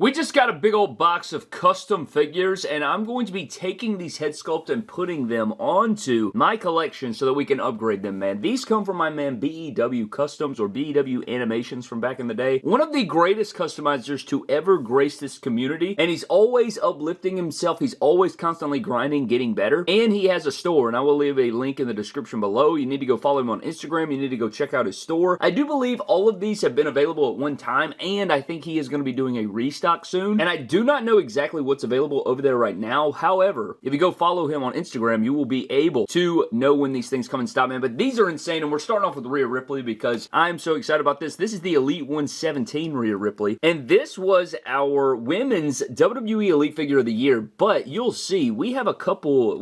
We just got a big old box of custom figures, and I'm going to be taking these head sculpts and putting them onto my collection so that we can upgrade them, man. These come from my man BEW Customs, or BEW Animations from back in the day. One of the greatest customizers to ever grace this community, and he's always uplifting himself. He's always constantly grinding, getting better, and he has a store, and I will leave a link in the description below. You need to go follow him on Instagram. You need to go check out his store. I do believe all of these have been available at one time, and I think he is going to be doing a restock soon, and I do not know exactly what's available over there right now. However, if you go follow him on Instagram, you will be able to know when these things come in stock, man. But these are insane, and we're starting off with Rhea Ripley because I'm so excited about this. This is the Elite 117 Rhea Ripley, and this was our women's WWE Elite Figure of the Year. But you'll see, we have a couple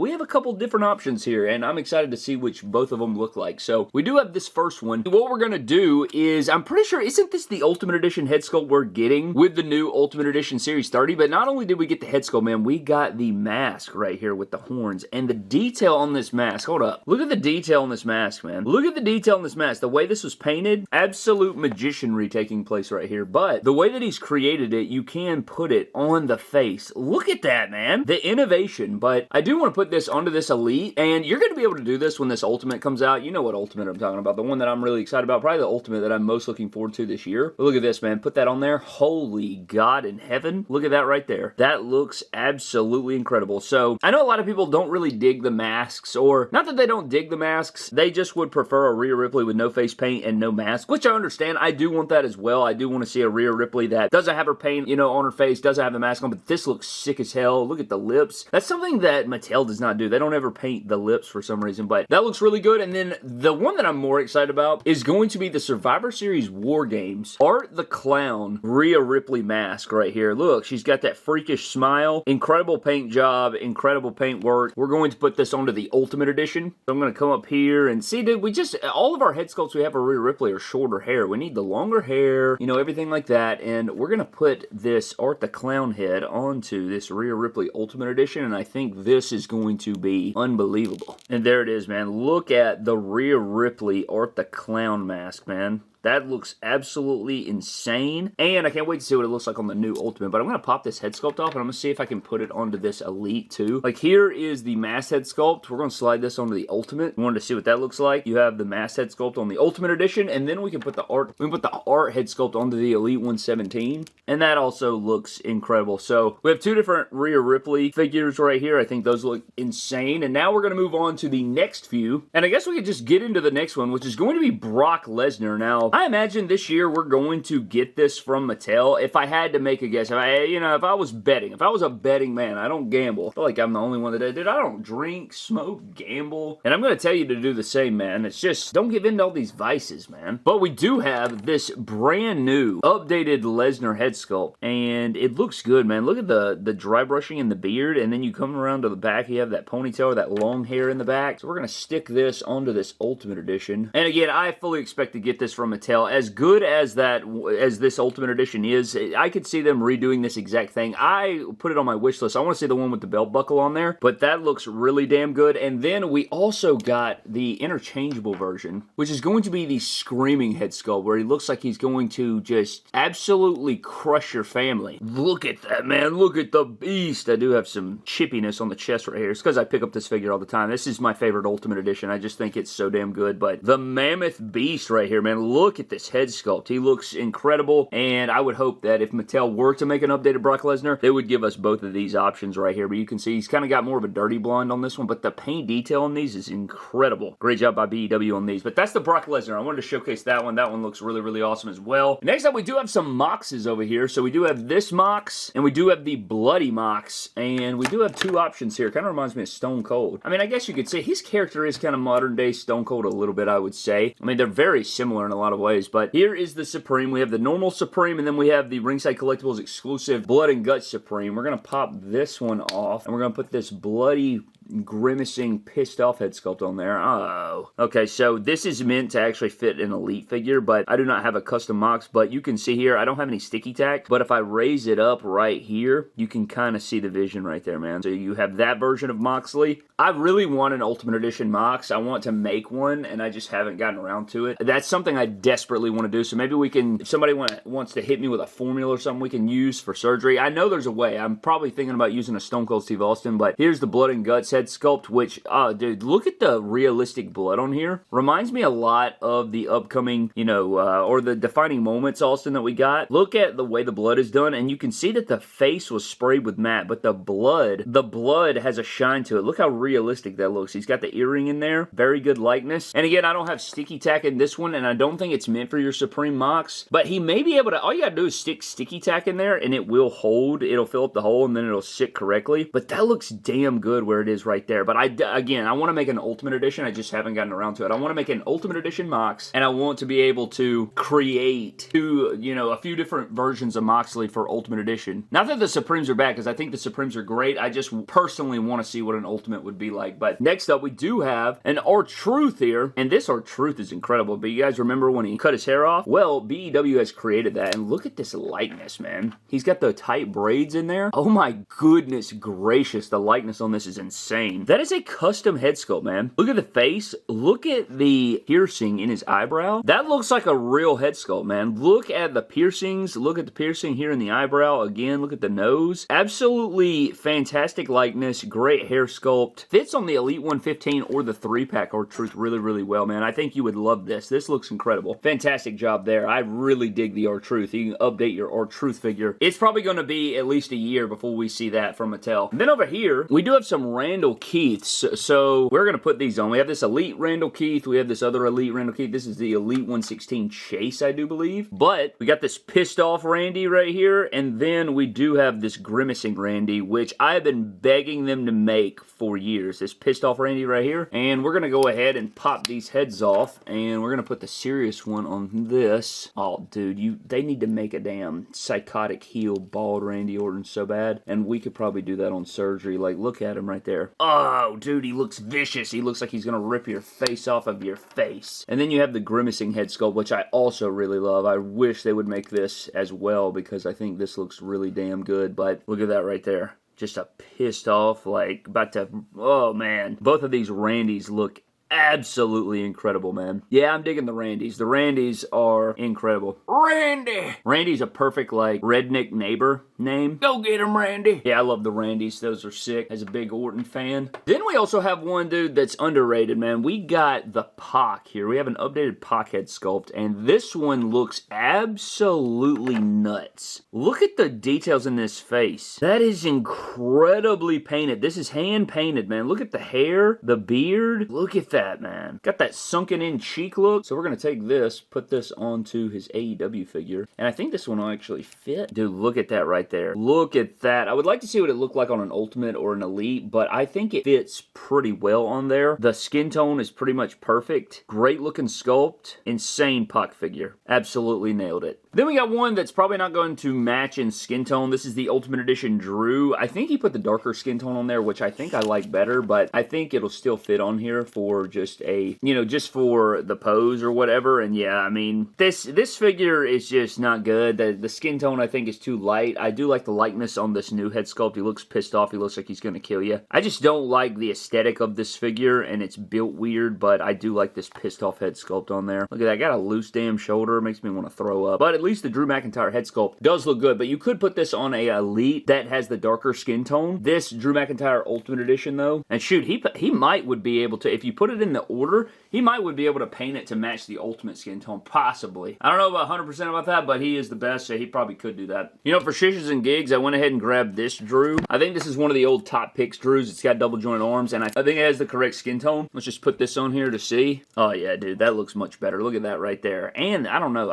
different options here, and I'm excited to see which both of them look like. So we do have this first one. What we're gonna do is, I'm pretty sure, isn't this the Ultimate Edition head sculpt we're getting with the new Ultimate Edition Series 30? But not only did we get the head sculpt, man, we got the mask right here with the horns, and the detail on this mask. Hold up, look at the detail on this mask, man. Look at the detail on this mask. The way this was painted, absolute magicianry taking place right here. But the way that he's created it, you can put it on the face. Look at that, man, the innovation. But I do want to put this onto this Elite, and you're going to be able to do this when this Ultimate comes out. You know what Ultimate I'm talking about, the one that I'm really excited about, probably the Ultimate that I'm most looking forward to this year. But look at this, man, put that on there. Holy God in heaven, look at that right there. That looks absolutely incredible. So I know a lot of people don't really dig the masks, or not that they don't dig the masks, they just would prefer a Rhea Ripley with no face paint and no mask, which I understand. I do want that as well. I do want to see a Rhea Ripley that doesn't have her paint, you know, on her face, doesn't have the mask on, but this looks sick as hell. Look at the lips. That's something that Mattel does not do. They don't ever paint the lips for some reason, but that looks really good. And then the one that I'm more excited about is going to be the Survivor Series War Games Art the Clown Rhea Ripley mask right here. Look, she's got that freakish smile. Incredible paint job, incredible paint work. We're going to put this onto the Ultimate Edition. So I'm going to come up here and see, dude, we just, all of our head sculpts we have for Rhea Ripley are shorter hair. We need the longer hair, you know, everything like that. And we're going to put this Art the Clown head onto this Rhea Ripley Ultimate Edition, and I think this is going to be unbelievable. And there it is, man. Look at the Rhea Ripley Art the Clown mask, man. That looks absolutely insane, and I can't wait to see what it looks like on the new Ultimate. But I'm going to pop this head sculpt off, and I'm going to see if I can put it onto this Elite too. Like, here is the mask head sculpt. We're going to slide this onto the Ultimate. We wanted to see what that looks like. You have the mask head sculpt on the Ultimate Edition, and then we can put the art head sculpt onto the Elite 117, and that also looks incredible. So we have two different Rhea Ripley figures right here. I think those look insane, and now we're going to move on to the next few, and I guess we could just get into the next one, which is going to be Brock Lesnar. Now, I imagine this year we're going to get this from Mattel. If I had to make a guess, if I was betting, if I was a betting man, I don't gamble. I feel like I'm the only one that did. I don't drink, smoke, gamble. And I'm going to tell you to do the same, man. It's just, don't give in to all these vices, man. But we do have this brand new, updated Lesnar head sculpt. And it looks good, man. Look at the dry brushing in the beard. And then you come around to the back, you have that ponytail or that long hair in the back. So we're going to stick this onto this Ultimate Edition. And again, I fully expect to get this from Mattel. As good as this Ultimate Edition is, I could see them redoing this exact thing. I put it on my wish list. I want to see the one with the belt buckle on there, but that looks really damn good. And then we also got the interchangeable version, which is going to be the Screaming head sculpt, where he looks like he's going to just absolutely crush your family. Look at that, man. Look at the beast. I do have some chippiness on the chest right here. It's because I pick up this figure all the time. This is my favorite Ultimate Edition. I just think it's so damn good. But the Mammoth Beast right here, man. Look at this head sculpt. He looks incredible, and I would hope that if Mattel were to make an updated Brock Lesnar, they would give us both of these options right here. But you can see he's kind of got more of a dirty blonde on this one, but the paint detail on these is incredible. Great job by BEW on these. But that's the Brock Lesnar. I wanted to showcase that one. That one looks really, really awesome as well. Next up, we do have some Moxes over here. So we do have this Mox, and we do have the Bloody Mox, and we do have two options here. Kind of reminds me of Stone Cold. I mean, I guess you could say his character is kind of modern day Stone Cold a little bit, I would say. I mean, they're very similar in a lot of ways, but here is the Supreme. We have the normal Supreme, and then we have the Ringside Collectibles exclusive Blood and Guts Supreme. We're going to pop this one off, and we're going to put this Bloody grimacing, pissed off head sculpt on there. Oh. Okay, so this is meant to actually fit an Elite figure, but I do not have a custom Mox, but you can see here, I don't have any sticky tack, but if I raise it up right here, you can kind of see the vision right there, man. So you have that version of Moxley. I really want an Ultimate Edition Mox. I want to make one, and I just haven't gotten around to it. That's something I desperately want to do, so maybe we can, if somebody wants to hit me with a formula or something we can use for surgery. I know there's a way. I'm probably thinking about using a Stone Cold Steve Austin, but here's the Blood and Guts head sculpt, which, dude, look at the realistic blood on here. Reminds me a lot of the upcoming, you know, or the Defining Moments Austin that we got. Look at the way the blood is done, and you can see that the face was sprayed with matte, but the blood has a shine to it. Look how realistic that looks. He's got the earring in there. Very good likeness. And again, I don't have sticky tack in this one, and I don't think it's meant for your Supreme Mox, but he may be able to, all you gotta do is stick sticky tack in there, and it will hold. It'll fill up the hole, and then it'll sit correctly. But that looks damn good where it is right there. But again, I want to make an Ultimate Edition. I just haven't gotten around to it. I want to make an Ultimate Edition Mox, and I want to be able to create a few different versions of Moxley for Ultimate Edition. Not that the Supremes are bad, because I think the Supremes are great. I just personally want to see what an Ultimate would be like. But next up, we do have an R-Truth here, and this R-Truth is incredible. But you guys remember when he cut his hair off? Well, BEW has created that, and look at this likeness, man. He's got the tight braids in there. Oh my goodness gracious, the likeness on this is insane. That is a custom head sculpt, man. Look at the face. Look at the piercing in his eyebrow. That looks like a real head sculpt, man. Look at the piercings. Look at the piercing here in the eyebrow. Again, look at the nose. Absolutely fantastic likeness. Great hair sculpt. Fits on the Elite 115 or the 3-pack R-Truth really, really well, man. I think you would love this. This looks incredible. Fantastic job there. I really dig the R-Truth. You can update your R-Truth figure. It's probably going to be at least a year before we see that from Mattel. And then over here, we do have some Randall Keiths. So we're going to put these on. We have this Elite Randall Keith. We have this other Elite Randall Keith. This is the Elite 116 Chase, I do believe. But we got this pissed off Randy right here. And then we do have this grimacing Randy, which I've been begging them to make for years. This pissed off Randy right here. And we're going to go ahead and pop these heads off. And we're going to put the serious one on this. Oh, dude, they need to make a damn psychotic heel bald Randy Orton so bad. And we could probably do that on surgery. Like, look at him right there. Oh, dude, he looks vicious. He looks like he's going to rip your face off of your face. And then you have the grimacing head sculpt, which I also really love. I wish they would make this as well, because I think this looks really damn good. But look at that right there. Just a pissed off, like, about to, oh man. Both of these Randys look absolutely incredible, man. Yeah, I'm digging the Randys. The Randys are incredible. Randy! Randy's a perfect, like, redneck neighbor name. Go get him, Randy! Yeah, I love the Randys. Those are sick. As a big Orton fan. Then we also have one dude that's underrated, man. We got the PAC here. We have an updated PAC head sculpt, and this one looks absolutely nuts. Look at the details in this face. That is incredibly painted. This is hand painted, man. Look at the hair, the beard. Look at that. Man. Got that sunken in cheek look. So we're going to take this, put this onto his AEW figure. And I think this one will actually fit. Dude, look at that right there. Look at that. I would like to see what it looked like on an Ultimate or an Elite, but I think it fits pretty well on there. The skin tone is pretty much perfect. Great looking sculpt. Insane PAC figure. Absolutely nailed it. Then we got one that's probably not going to match in skin tone. This is the Ultimate Edition Drew. I think he put the darker skin tone on there, which I think I like better, but I think it'll still fit on here for just a, just for the pose or whatever. And yeah, I mean, this figure is just not good. The skin tone, I think, is too light. I do like the likeness on this new head sculpt. He looks pissed off. He looks like he's going to kill you. I just don't like the aesthetic of this figure, and it's built weird, but I do like this pissed off head sculpt on there. Look at that. Got a loose damn shoulder. It makes me want to throw up. But at least the Drew McIntyre head sculpt does look good, but you could put this on a Elite that has the darker skin tone. This Drew McIntyre Ultimate Edition, though, and shoot, he might would be able to, if you put it in the order, he might would be able to paint it to match the Ultimate skin tone, possibly. I don't know about 100% about that, but he is the best, so he probably could do that. For shishes and gigs, I went ahead and grabbed this Drew. I think this is one of the old Top Picks Drews. It's got double jointed arms, and I think it has the correct skin tone. Let's just put this on here to see. Oh yeah, dude, that looks much better. Look at that right there. And I don't know,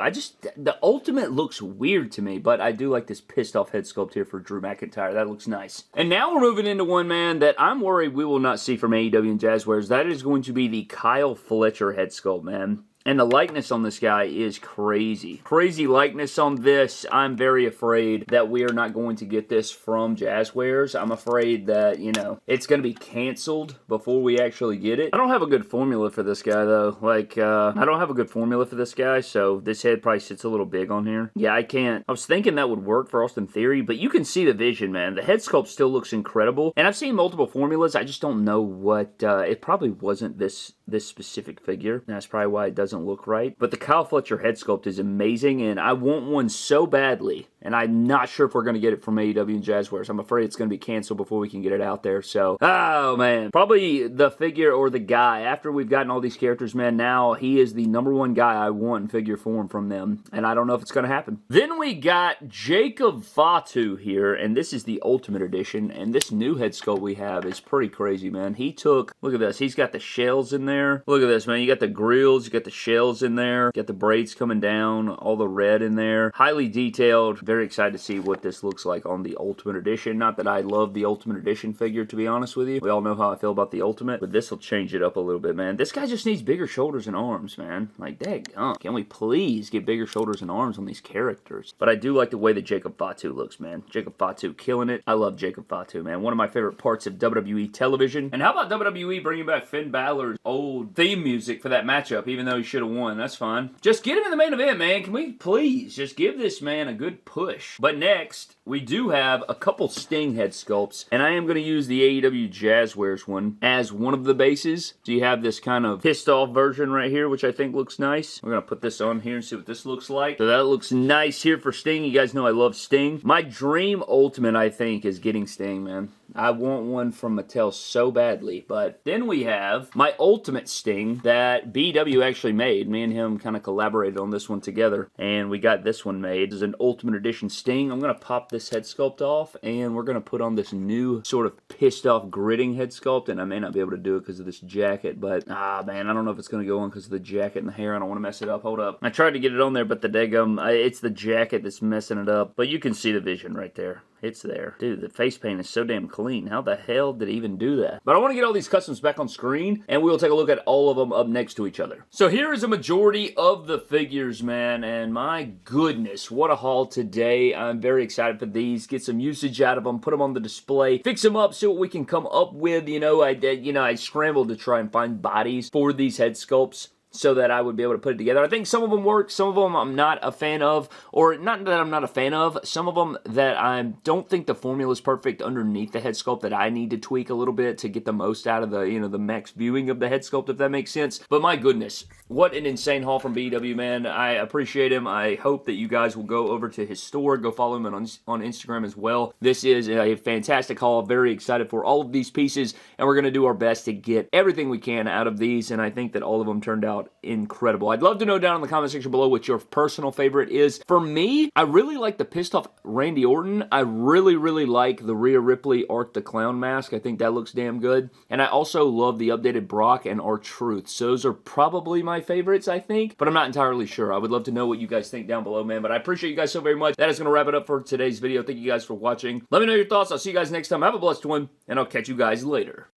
the Ultimate looks weird to me, but I do like this pissed off head sculpt here for Drew McIntyre. That looks nice. And now we're moving into one, man, that I'm worried we will not see from AEW and Jazzwares. That is going to be the Kyle Fletcher head sculpt, man. And the likeness on this guy is crazy. Crazy likeness on this. I'm very afraid that we are not going to get this from Jazzwares. I'm afraid that, you know, it's going to be canceled before we actually get it. I don't have a good formula for this guy, though. Like, I don't have a good formula for this guy, so this head probably sits a little big on here. Yeah, I can't. I was thinking that would work for Austin Theory, but you can see the vision, man. The head sculpt still looks incredible. And I've seen multiple formulas. I just don't know what, it probably wasn't this specific figure. That's probably why it doesn't look right. But the Kyle Fletcher head sculpt is amazing, and I want one so badly. And I'm not sure if we're going to get it from AEW and Jazzwares. I'm afraid it's going to be canceled before we can get it out there. So, oh man. Probably the figure or the guy. After we've gotten all these characters, man, now he is the #1 guy I want in figure form from them. And I don't know if it's going to happen. Then we got Jacob Fatu here, and this is the Ultimate Edition. And this new head sculpt we have is pretty crazy, man. He took, look at this. He's got the shells in there. Look at this, man. You got the grills, you got the shells in there, you got the braids coming down, all the red in there. Highly detailed. Very excited to see what this looks like on the Ultimate Edition. Not that I love the Ultimate Edition figure, to be honest with you. We all know how I feel about the Ultimate, but this will change it up a little bit, man. This guy just needs bigger shoulders and arms, man. Like, daggum. Can we please get bigger shoulders and arms on these characters? But I do like the way that Jacob Fatu looks, man. Jacob Fatu killing it. I love Jacob Fatu, man. One of my favorite parts of WWE television. And how about WWE bringing back Finn Balor's old theme music for that matchup, even though he should have won? That's fine. Just get him in the main event, man. Can we please just give this man a good push? But next, we do have a couple Sting head sculpts, and I am going to use the AEW Jazzwares one as one of the bases. So you have this kind of pissed off version right here, which I think looks nice. We're going to put this on here and see what this looks like. So that looks nice here for Sting. You guys know I love Sting. My dream Ultimate, I think, is getting Sting, man. I want one from Mattel so badly. But then we have my Ultimate Sting that BW actually made. Me and him kind of collaborated on this one together, and we got this one made. This is an Ultimate Edition Sting. I'm going to pop this head sculpt off, and we're going to put on this new sort of pissed off gritting head sculpt, and I may not be able to do it because of this jacket, but man, I don't know if it's going to go on because of the jacket and the hair. I don't want to mess it up. Hold up. I tried to get it on there, but the daggum, it's the jacket that's messing it up. But you can see the vision right there. It's there. Dude, the face paint is so damn clean. How the hell did it even do that? But I want to get all these customs back on screen, and we'll take a look at all of them up next to each other. So here is a majority of the figures, man, and my goodness, what a haul today. I'm very excited for these. Get some usage out of them, put them on the display, fix them up, see what we can come up with. You know, I scrambled to try and find bodies for these head sculpts so that I would be able to put it together. I think some of them work, some of them I'm not a fan of, or not that I'm not a fan of, some of them that I don't think the formula is perfect underneath the head sculpt that I need to tweak a little bit to get the most out of the, you know, the max viewing of the head sculpt, if that makes sense. But my goodness, what an insane haul from BW, man. I appreciate him. I hope that you guys will go over to his store, go follow him on Instagram as well. This is a fantastic haul. Very excited for all of these pieces, and we're going to do our best to get everything we can out of these, and I think that all of them turned out incredible. I'd love to know down in the comment section below what your personal favorite is. For me, I really like the pissed off Randy Orton. I really like the Rhea Ripley Art the Clown mask. I think that looks damn good. And I also love the updated Brock and R-Truth. So those are probably my favorites, I think, but I'm not entirely sure. I would love to know what you guys think down below, man. But I appreciate you guys so very much. That is going to wrap it up for today's video. Thank you guys for watching. Let me know your thoughts. I'll see you guys next time. Have a blessed one, and I'll catch you guys later.